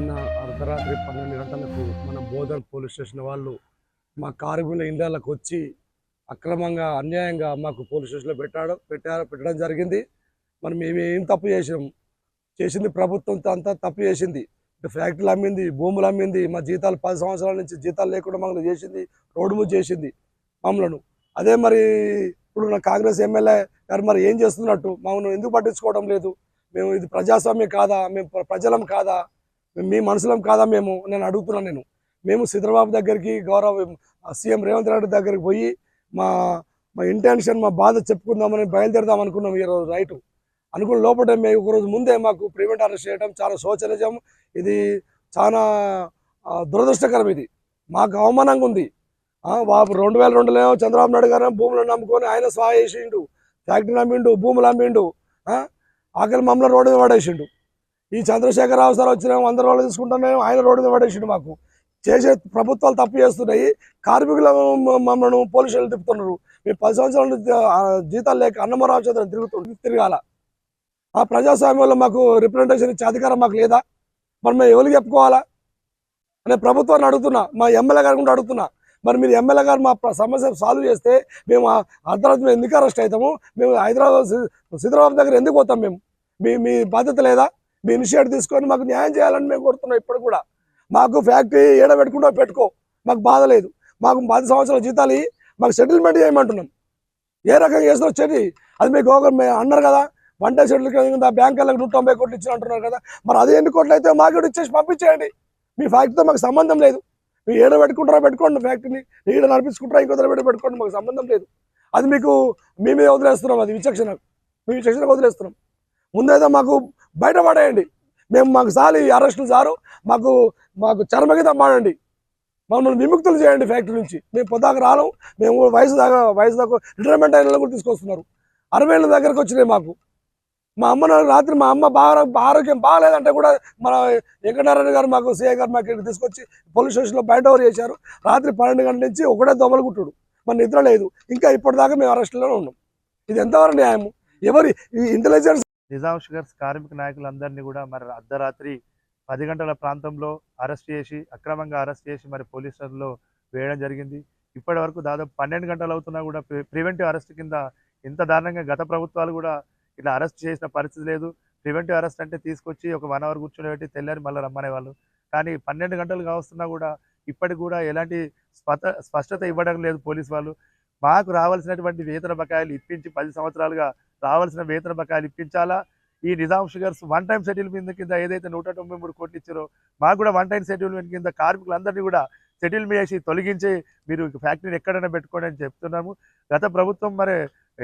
నిన్న అర్ధరాత్రి 12 గంటలకు మన బోధన్ పోలీస్ స్టేషన్ వాళ్ళు మా కార్మికుల ఇళ్లలోకి వచ్చి అక్రమంగా అన్యాయంగా మాకు పోలీస్ స్టేషన్లో పెట్టడం జరిగింది. మరి మేము ఏం తప్పు చేసింది ప్రభుత్వం అంతా తప్పు చేసింది. ఫ్యాక్టరీలు అమ్మింది, భూములు అమ్మింది, మా జీతాలు 10 సంవత్సరాల నుంచి జీతాలు లేకుండా మమ్మల్ని చేసింది, రోడ్డు మీద చేసింది మమ్మలను. అదే మరి ఇప్పుడు నా కాంగ్రెస్ ఎమ్మెల్యే గారు మరి ఏం చేస్తున్నట్టు మమ్మల్ని ఎందుకు పట్టించుకోవడం లేదు? మేము ఇది ప్రజాస్వామ్యం కాదా? మేము ప్రజలం కాదా? మీ మనుషులం కాదా? నేను అడుగుతున్నాను. మేము చంద్రబాబు దగ్గరికి, గౌరవ సీఎం రేవంత్ రెడ్డి దగ్గరికి పోయి మా మా ఇంటెన్షన్, మా బాధ చెప్పుకుందామని బయలుదేరదాం అనుకున్నాం. ఈరోజు నైటు అనుకున్న లోపల మేము ఒకరోజు ముందే మాకు ప్రివెంట్ అరెస్ట్ చేయడం చాలా శోచనీయం. ఇది చాలా దురదృష్టకరం. ఇది మాకు అవమానంగా ఉంది. 2002లో చంద్రబాబు నాయుడు గారు భూములను నమ్ముకొని ఆయన స్వా చేసిండు, ఫ్యాక్టరీని అమ్మిండు, భూములు అమ్మిండు, ఆఖరి మమ్మల్ని రోడ్డు మీద పడేసిండు. ఈ చంద్రశేఖరరావు సార్ వచ్చిన 100 రోజులు తీసుకుంటున్నాము, ఆయన రోడ్డు మీద పడేసిండు. మాకు చేసే ప్రభుత్వాలు తప్పు చేస్తున్నాయి, కార్మికుల మమ్మల్ని పోలీసులు తిప్పుతున్నారు. మేము 10 సంవత్సరాల జీతాలు లేక అన్నమరామచంద్రం తిరగాల. ఆ ప్రజాస్వామ్యంలో మాకు రిప్రజెంటేషన్ ఇచ్చే అధికారం మాకు లేదా? మరి మేము ఎవరికి చెప్పుకోవాలా అనే ప్రభుత్వాన్ని అడుగుతున్నా, మా ఎమ్మెల్యే గారు కూడా అడుగుతున్నా. మరి మీరు ఎమ్మెల్యే గారు మా సమస్య సాల్వ్ చేస్తే మేము అర్ధరాత్రి ఎందుకు అరెస్ట్ అవుతాము? మేము హైదరాబాద్ సిద్రాబాద్ దగ్గర ఎందుకు పోతాం? మీ బాధ్యత లేదా? మీ ఇనిషియేటివ్ తీసుకొని మాకు న్యాయం చేయాలని మేము కోరుతున్నాం. ఇప్పుడు కూడా మాకు ఫ్యాక్టరీ ఏడబెట్టుకుంటూ పెట్టుకో, మాకు బాధ లేదు. మాకు 10 సంవత్సరాల జీతాలు మాకు సెటిల్మెంట్ చేయమంటున్నాం. ఏ రకంగా చేసిన చెడి అది మీకు అన్నారు కదా, వన్ డే సెటిల్ కింద బ్యాంకులకు 190 కోట్లు ఇచ్చిన అంటున్నారు కదా. మరి అది ఎన్ని కోట్లు అయితే మాకు కూడా ఇచ్చేసి పంపించేయండి. మీ ఫ్యాక్టరీతో మాకు సంబంధం లేదు. మీరు ఏడ పెట్టుకుంటారా పెట్టుకోండి, ఫ్యాక్టరీని ఈడ నడిపించుకుంటారా ఇంకో పెట్టుకోండి, మాకు సంబంధం లేదు. అది మీకు మీ మీద వదిలేస్తున్నాం. అది మీ విచక్షణకు వదిలేస్తున్నాం. ముందైతే మాకు బయటపడేయండి. మాకు సాలి అరెస్టులు సారు, మాకు చర్మగీత మాడండి, మమ్మల్ని విముక్తులు చేయండి ఫ్యాక్టరీ నుంచి. మేము పొద్దాక రాలేం. మేము వయసు దాకా రిటైర్మెంట్ అయిన కూడా తీసుకొస్తున్నారు. 60 ఏళ్ళ దగ్గరకు వచ్చినాయి మాకు. మా అమ్మ రాత్రి మా అమ్మ ఆరోగ్యం బాగాలేదంటే కూడా మన వెంకటనారాయణ గారు మాకు సిఐ గారు మాకు ఇక్కడ తీసుకొచ్చి పోలీస్ స్టేషన్లో బయట ఓవర్ చేశారు. రాత్రి 12 గంటల నుంచి ఒకటే దొమలు కుట్టుడు, మన నిద్ర లేదు. ఇంకా ఇప్పటిదాకా మేము అరెస్టులోనే ఉన్నాం. ఇది ఎంతవరకు న్యాయము? ఎవరి ఇంటెలిజెన్స్? నిజాం షుగర్స్ కార్మిక నాయకులందరినీ కూడా మరి అర్ధరాత్రి 10 గంటల ప్రాంతంలో అక్రమంగా అరెస్ట్ చేసి మరి పోలీస్ స్టేషన్లో వేయడం జరిగింది. ఇప్పటి వరకు దాదాపు 12 గంటలు అవుతున్నా కూడా ప్రివెంటివ్ అరెస్ట్ కింద ఇంత దారుణంగా గత ప్రభుత్వాలు కూడా ఇలా అరెస్ట్ చేసిన పరిస్థితి లేదు. ప్రివెంటివ్ అరెస్ట్ అంటే తీసుకొచ్చి ఒక 1 అవర్ కూర్చొని పెట్టి తెల్లారి మళ్ళీ రమ్మనేవాళ్ళు. కానీ 12 గంటలు కావస్తున్నా కూడా ఇప్పటికి కూడా ఎలాంటి స్పష్టత ఇవ్వడం లేదు పోలీసు వాళ్ళు. మాకు రావాల్సినటువంటి వేతన బకాయిలు ఇప్పించి 10 సంవత్సరాలుగా రావాల్సిన వేతన బకాయిలు ఇప్పించాలా. ఈ Nizam sugars one time settlement కింద ఏదైతే 193 కోట్లు ఇచ్చారో మాకు కూడా వన్ టైం సెటిల్మెంట్ కింద కార్మికులందరినీ కూడా సెటిల్మెంట్ చేసి తొలగించి మీరు ఫ్యాక్టరీని ఎక్కడైనా పెట్టుకోండి అని చెప్తున్నాము. గత ప్రభుత్వం మరి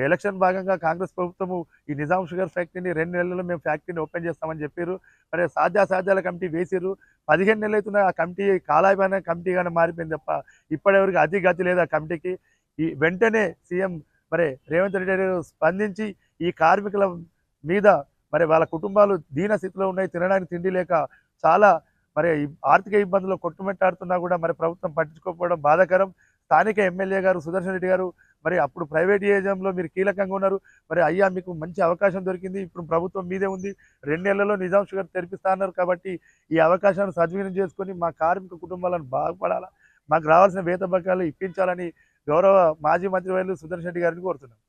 ఎలక్షన్ భాగంగా కాంగ్రెస్ ప్రభుత్వము ఈ నిజాం షుగర్ ఫ్యాక్టరీని 2 నెలల్లో మేము ఫ్యాక్టరీని ఓపెన్ చేస్తామని చెప్పారు. మరి సాధ్యాసాధ్యాల కమిటీ వేసిర్రు. 15 నెలలు అవుతున్న ఆ కమిటీ కాలాయమైన కమిటీగానే మారిపోయింది తప్ప ఇప్పటివరకు అతి గతి లేదు ఆ కమిటీకి. ఈ వెంటనే సీఎం మరి రేవంత్ రెడ్డి గారు స్పందించి ఈ కార్మికుల మీద మరి వాళ్ళ కుటుంబాలు దీన స్థితిలో ఉన్నాయి, తినడానికి తిండి లేక చాలా మరి ఆర్థిక ఇబ్బందులు కొట్టుమిట్టాడుతున్నా కూడా మరి ప్రభుత్వం పట్టించుకోకపోవడం బాధాకరం. స్థానిక ఎమ్మెల్యే గారు సుదర్శన్ రెడ్డి గారు మరి అప్పుడు ప్రైవేట్ ఏజంలో మీరు కీలకంగా ఉన్నారు. మరి అయ్యా మీకు మంచి అవకాశం దొరికింది, ఇప్పుడు ప్రభుత్వం మీదే ఉంది, 2 నెలల్లో నిజాం షుగర్ తెరిపిస్తా అన్నారు. కాబట్టి ఈ అవకాశాన్ని సద్వినియోగం చేసుకొని మా కార్మిక కుటుంబాలను బాగుపడాలా, మాకు రావాల్సిన వేతన బకాయిలు ఇప్పించాలని గౌరవ మాజీ మంత్రివర్యులు సుదర్శన్ రెడ్డి గారిని కోరుతున్నాం.